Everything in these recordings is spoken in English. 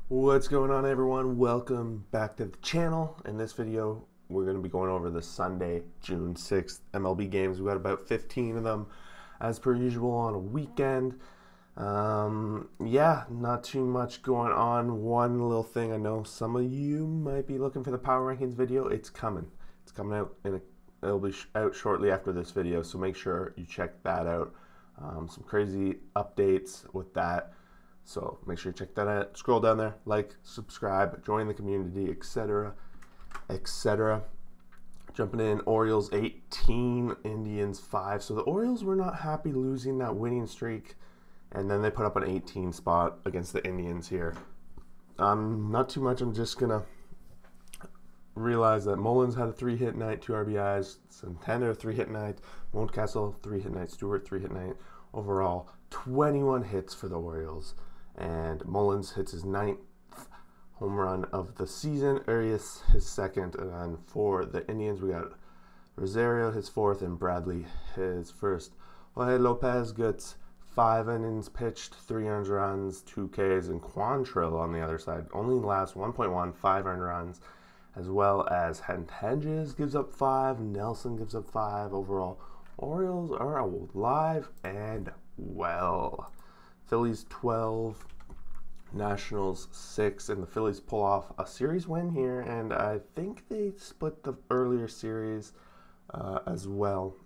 What's going on, everyone? Welcome back to the channel. In this video, we're going to be going over the Sunday, June 6th MLB games. We've got about 15 of them, as per usual, on a weekend. Yeah, not too much going on. One little thing, I know some of you might be looking for the power rankings video. It's coming. It's coming out it'll be out shortly after this video, so make sure you check that out. Some crazy updates with that. So make sure you check that out. Scroll down there, like, subscribe, join the community, etc., etc. Jumping in, Orioles 18, Indians 5. So the Orioles were not happy losing that winning streak, and then they put up an 18 spot against the Indians here. Not too much. I'm just gonna realize that Mullins had a 3-hit night, 2 RBIs. Santander 3-hit night. Mountcastle 3-hit night. Stewart 3-hit night. Overall, 21 hits for the Orioles. And Mullins hits his 9th home run of the season. Arias his 2nd, and then for the Indians we got Rosario his 4th and Bradley his 1st. Jorge Lopez gets 5 innings pitched, 3 earned runs, 2 Ks, and Quantrill on the other side only lasts 1.1, 5 earned runs, as well as Hedges gives up 5, Nelson gives up 5. Overall, Orioles are alive and well. Phillies 12, Nationals 6, and the Phillies pull off a series win here, and I think they split the earlier series as well.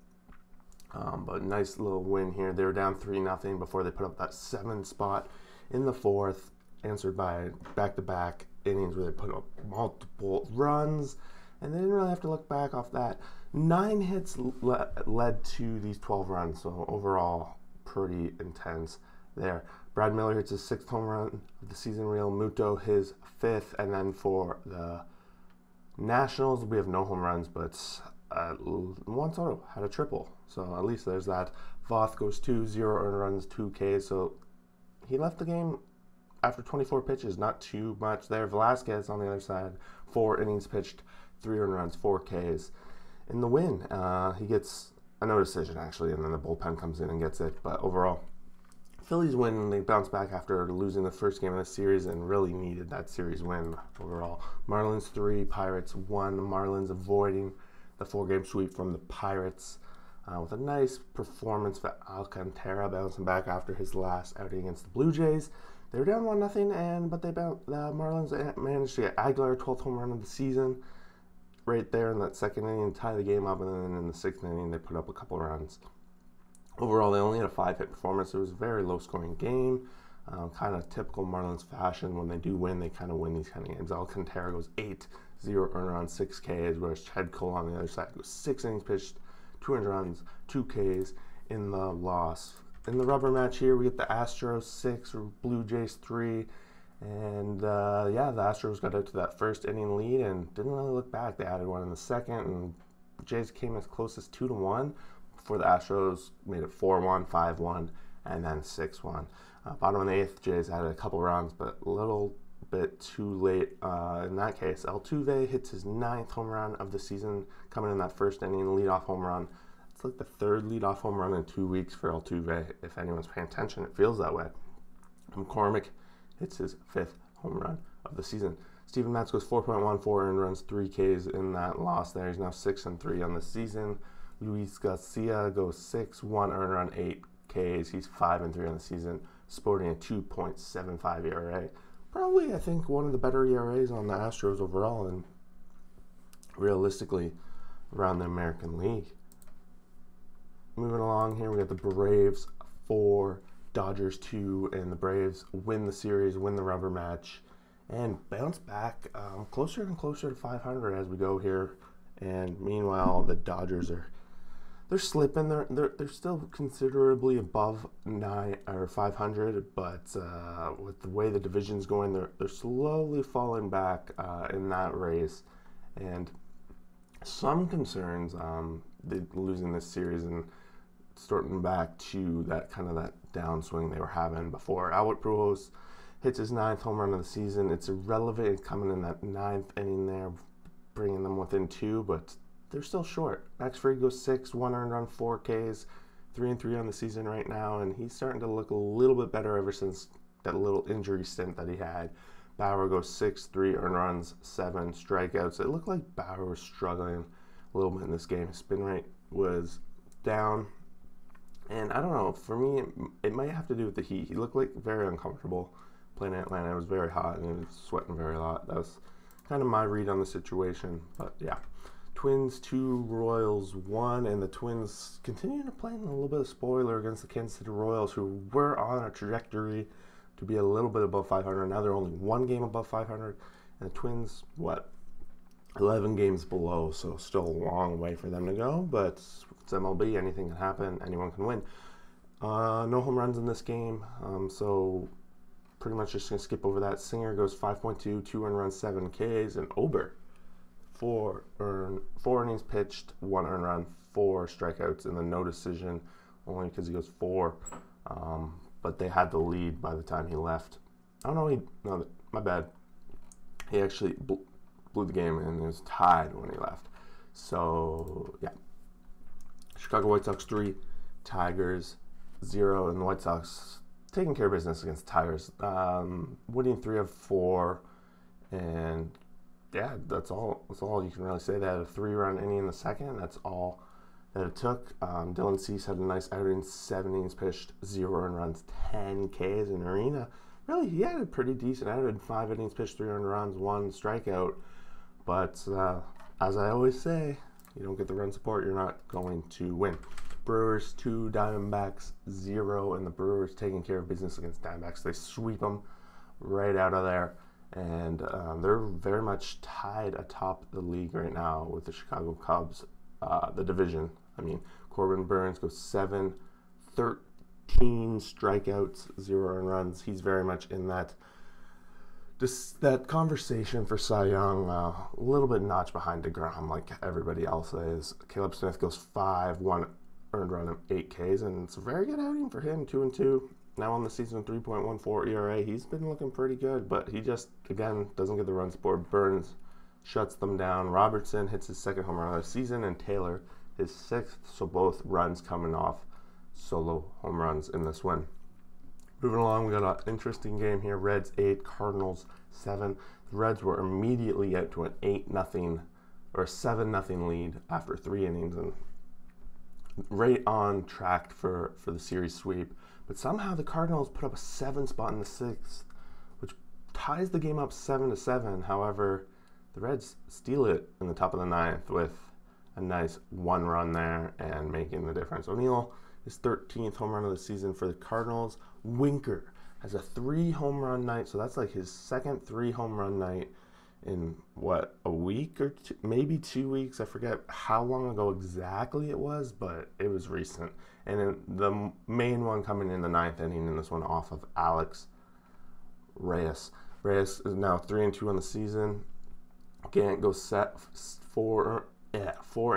But nice little win here. They were down 3-0 before they put up that 7 spot in the 4th, answered by back-to-back innings where they put up multiple runs, and they didn't really have to look back off that. 9 hits led to these 12 runs, so overall pretty intense there. Brad Miller hits his 6th home run of the season. Real Muto his 5th, and then for the Nationals we have no home runs, but Juan Soto had a triple, so at least there's that. Voth goes 2, 0 earned runs, 2 Ks, so he left the game after 24 pitches. Not too much there. Velasquez on the other side, 4 innings pitched, 3 earned runs, 4 Ks. In the win, he gets a no decision actually, and then the bullpen comes in and gets it. But overall, Phillies win, and they bounce back after losing the first game of the series and really needed that series win overall. Marlins 3, Pirates 1. Marlins avoiding the 4-game sweep from the Pirates with a nice performance for Alcantara, bouncing back after his last outing against the Blue Jays. They were down 1-0, but the Marlins managed to get Aguilar 12th home run of the season right there in that 2nd inning, tie the game up, and then in the 6th inning they put up a couple runs. Overall, they only had a 5-hit performance. It was a very low-scoring game, kind of typical Marlins fashion. When they do win, they kind of win these kind of games. Alcantara goes 8, 0 earned runs, 6 Ks, whereas Chad Cole on the other side goes 6 innings pitched, 2 earned runs, 2 Ks in the loss. In the rubber match here, we get the Astros 6, or Blue Jays 3, and yeah, the Astros got out to that 1st inning lead and didn't really look back. They added 1 in the 2nd, and Jays came as close as 2-1. Before the Astros made it 4-1, 5-1, and then 6-1. Bottom of the 8th, Jays added a couple runs, but a little bit too late in that case. Altuve hits his 9th home run of the season, coming in that 1st inning, leadoff home run. It's like the 3rd leadoff home run in 2 weeks for Altuve. If anyone's paying attention, it feels that way. McCormick hits his 5th home run of the seaseason. Steven Matz goes 4.1, 4 earned runs, 3 Ks in that loss there. He's now 6-3 on the season. Luis Garcia goes 6, 1 earned run, 8 Ks. He's 5-3 on the season, sporting a 2.75 ERA. Probably, I think, one of the better ERAs on the Astros overall, and realistically around the American League. Moving along here, we got the Braves 4, Dodgers 2, and the Braves win the series, win the rubber match, and bounce back closer and closer to 500 as we go here. And meanwhile, the Dodgers they're slipping. They're still considerably above 500, but with the way the division's going, they're slowly falling back in that race, and some concerns they losing this series and starting back to that downswing they were having before. Albert Pujols hits his 9th home run of the season. It's irrelevant. It's coming in that 9th inning there, bringing them within 2, but they're still short. Max Fried goes 6, 1 earned run, 4 Ks, 3-3 on the season right now, and he's starting to look a little bit better ever since that little injury stint that he had Bauer goes 6, 3 earned runs, 7 strikeouts. It looked like Bauer was struggling a little bit in this game. His spin rate was down. And I don't know, for me, it might have to do with the heat. He looked like very uncomfortable playing in Atlanta. It was very hot and he was sweating very a lot. That was kind of my read on the situation. But yeah, Twins 2, Royals 1, and the Twins continue to play in a little bit of spoiler against the Kansas City Royals, who were on a trajectory to be a little bit above 500. Now they're only 1 game above 500. And the Twins, 11 games below, so still a long way for them to go, but it's MLB, anything can happen, anyone can win. No home runs in this game, so pretty much just going to skip over that. Singer goes 5.2, 2 earned runs, 7 Ks, and Ober, 4 innings pitched, 1 earned run, 4 strikeouts, and then no decision, only because he goes 4, but they had the lead by the time he left. I don't know, my bad. He actually blew the game and it was tied when he left. So yeah, Chicago White Sox 3, Tigers 0, and the White Sox taking care of business against the Tigers, winning 3 of 4, and yeah, that's all you can really say. They had a 3-run inning in the second. That's all that it took. Dylan Cease had a nice outing, 7 innings pitched, 0 earned runs, 10 Ks in Arena. Really, he had a pretty decent outing, 5 innings pitched, 3 earned runs, 1 strikeout. But as I always say, you don't get the run support, you're not going to win. Brewers 2, Diamondbacks 0, and the Brewers taking care of business against Diamondbacks. They sweep them right out of there, and they're very much tied atop the league right now with the Chicago Cubs, the division. I mean, Corbin Burns goes 7, 13 strikeouts, 0 earned runs. He's very much in that conversation for Cy Young, a little bit notch behind DeGrom, like everybody else is. Caleb Smith goes 5, 1 earned run, and 8 Ks, and it's a very good outing for him, 2-2. Now on the season, 3.14 ERA. He's been looking pretty good, but he just, again, doesn't get the run support. Burns shuts them down. Robertson hits his 2nd home run of the season, and Taylor his 6th, so both runs coming off solo home runs in this win. Moving along, we got an interesting game here. Reds 8, Cardinals 7. The Reds were immediately out to an 8-0 or 7-0 lead after 3 innings, and right on track for the series sweep. But somehow the Cardinals put up a 7 spot in the 6th, which ties the game up 7-7. However, the Reds steal it in the top of the 9th with a nice 1 run there and making the difference. O'Neill, his 13th home run of the season for the Cardinals. Winker has a 3 home run night, so that's like his 2nd 3 home run night in a week or two, maybe 2 weeks. I forget how long ago exactly it was, but it was recent. And then the main one coming in the 9th inning in this one off of Alex Reyes. Reyes is now 3-2 on the season. Gant goes 4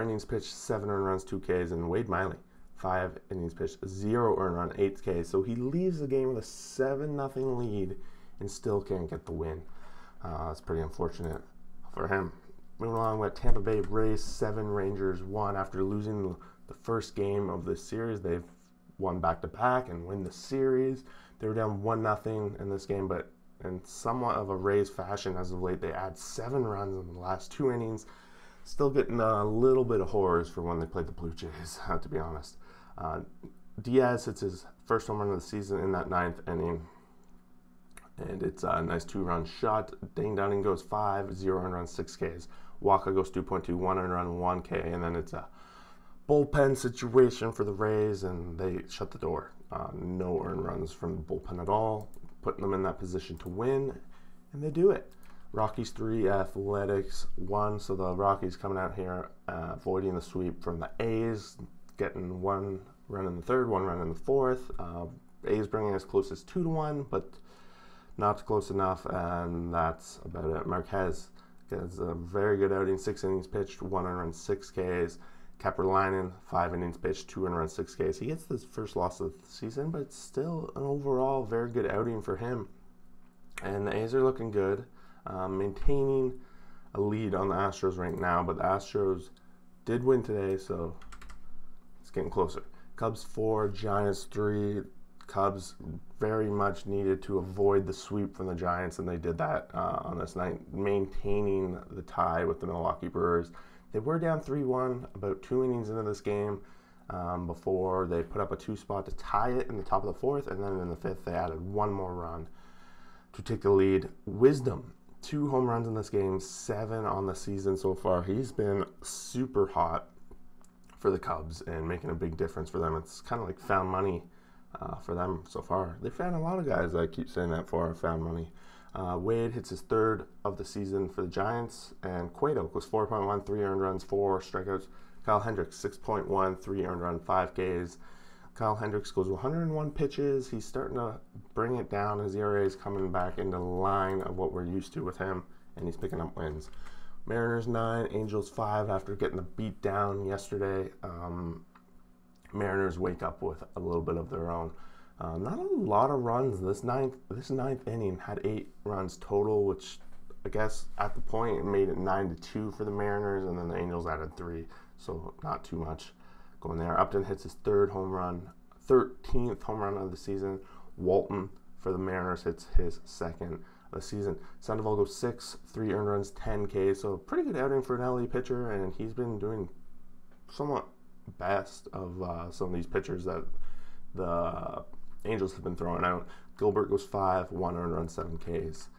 innings pitched, 7 earned runs, 2 Ks, and Wade Miley 5 innings pitched, 0 earned run, 8 Ks. So he leaves the game with a 7-0 lead and still can't get the win. That's pretty unfortunate for him. Moving along with Tampa Bay Rays 7, Rangers 1. After losing the first game of this series, they've won back-to-back and win the series. They were down 1-0 in this game, but in somewhat of a Rays fashion as of late, they add 7 runs in the last 2 innings. Still getting a little bit of horrors for when they played the Blue Jays, to be honest. Diaz hits his first home run of the season in that 9th inning, and it's a nice 2-run shot. Dane Dunning goes 5, 0 earned run, 6 Ks. Waka goes 2.2, 1 earned run, 1 K, and then it's a bullpen situation for the Rays, and they shut the door. No earned runs from the bullpen at all, putting them in that position to win, and they do it. Rockies 3, Athletics 1. So the Rockies coming out here, avoiding the sweep from the A's, getting 1 run in the 3rd, 1 run in the 4th. A's bringing us close as 2-1, but not close enough, and that's about it. Marquez gets a very good outing, 6 innings pitched, 1 earned run, 6 Ks. Kapralainen, 5 innings pitched, 2 earned run, 6 Ks. He gets his first loss of the season, but it's still an overall very good outing for him. And the A's are looking good, maintaining a lead on the Astros right now, but the Astros did win today, so it's getting closer. Cubs 4, Giants 3. Cubs very much needed to avoid the sweep from the Giants, and they did that on this night, maintaining the tie with the Milwaukee Brewers. They were down 3-1 about 2 innings into this game before they put up a 2-spot to tie it in the top of the 4th, and then in the 5th they added 1 more run to take the lead. Wisdom, 2 home runs in this game, 7 on the season so far. He's been super hot for the Cubs and making a big difference for them. It's kind of like found money for them so far. They found a lot of guys that I keep saying that for, found money. Wade hits his 3rd of the season for the Giants, and Cueto goes 4.1, 3 earned runs, 4 strikeouts. Kyle Hendricks, 6.1, 3 earned run, 5 Ks. Kyle Hendricks goes 101 pitches. He's starting to bring it down. His ERA is coming back into line of what we're used to with him, and he's picking up wins. Mariners 9, Angels 5 after getting the beat down yesterday. Mariners wake up with a little bit of their own. Not a lot of runs. This ninth inning had 8 runs total, which I guess at the point it made it 9-2 for the Mariners, and then the Angels added 3, so not too much going there. Upton hits his 13th home run of the season. Walton for the Mariners hits his 2nd of the season. Sandoval goes 6, 3 earned runs, 10 Ks, so pretty good outing for an LA pitcher, and he's been doing somewhat best of some of these pitchers that the Angels have been throwing out. Gilbert goes 5, 1 earned run, 7 Ks,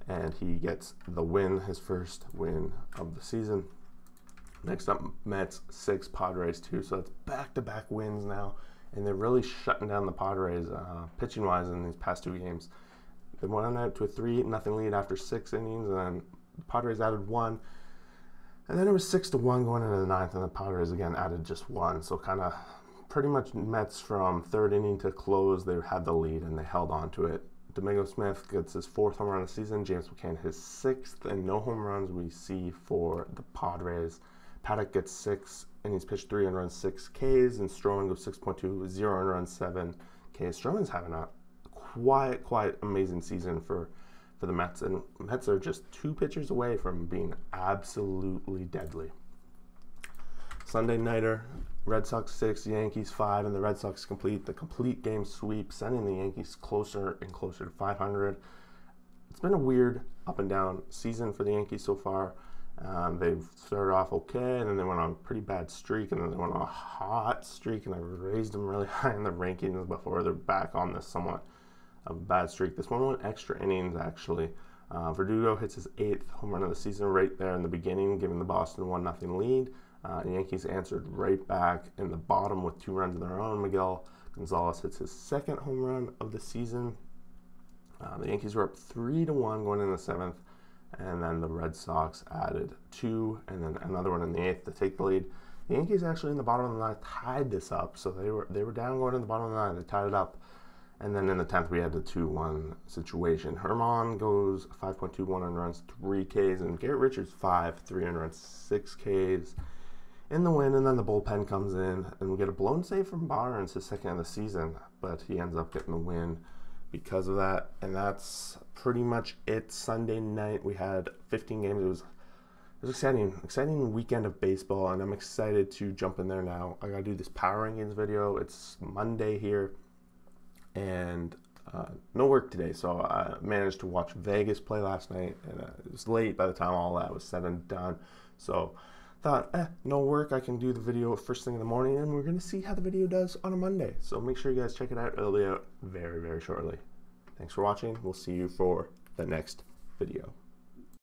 and he gets the win, his first win of the season. Next up, Mets 6, Padres 2, so that's back-to-back wins now, and they're really shutting down the Padres pitching-wise in these past 2 games. They went out to a 3-0 lead after 6 innings, and then the Padres added 1, and then it was 6-1 going into the 9th, and the Padres again added just 1, so kind of pretty much Mets from 3rd inning to close, they had the lead, and they held on to it. Domingo Smith gets his 4th home run of the season, James McCann his 6th, and no home runs we see for the Padres. Paddock gets 6, and he's pitched 3 earned runs, 6 Ks, and Stroman goes 6.2, 0 earned runs, 7 Ks. Stroman's having a quite amazing season for the Mets, and Mets are just 2 pitchers away from being absolutely deadly. Sunday nighter, Red Sox 6, Yankees 5, and the Red Sox complete the complete game sweep, sending the Yankees closer and closer to 500. It's been a weird up and down season for the Yankees so far. They've started off okay, and then they went on a pretty bad streak, and then they went on a hot streak, and I raised them really high in the rankings before they're back on this somewhat of a bad streak. This one went extra innings, actually. Verdugo hits his 8th home run of the season right there in the beginning, giving the Boston 1-0 lead. The Yankees answered right back in the bottom with 2 runs of their own. Miguel Gonzalez hits his 2nd home run of the season. The Yankees were up 3-1 going into the 7th. And then the Red Sox added 2, and then another one in the 8th to take the lead. The Yankees actually in the bottom of the 9th tied this up, so they were down going in the bottom of the 9th. They tied it up, and then in the 10th we had the 2-1 situation. Herman goes 5.2, 1 earned runs, 3 Ks, and Garrett Richards 5, 3 earned runs, 6 Ks in the win. And then the bullpen comes in, and we get a blown save from Barnes, his 2nd of the season, but he ends up getting the win because of that. And that's pretty much it. Sunday night we had 15 games. It was exciting weekend of baseball, and I'm excited to jump in there now. I gotta do this power rankings video. It's Monday here, and no work today, so I managed to watch Vegas play last night, and it was late by the time all that was said and done. So thought, no work, I can do the video first thing in the morning, and we're gonna see how the video does on a Monday. So make sure you guys check it out. It'll be out very shortly. Thanks for watching. We'll see you for the next video.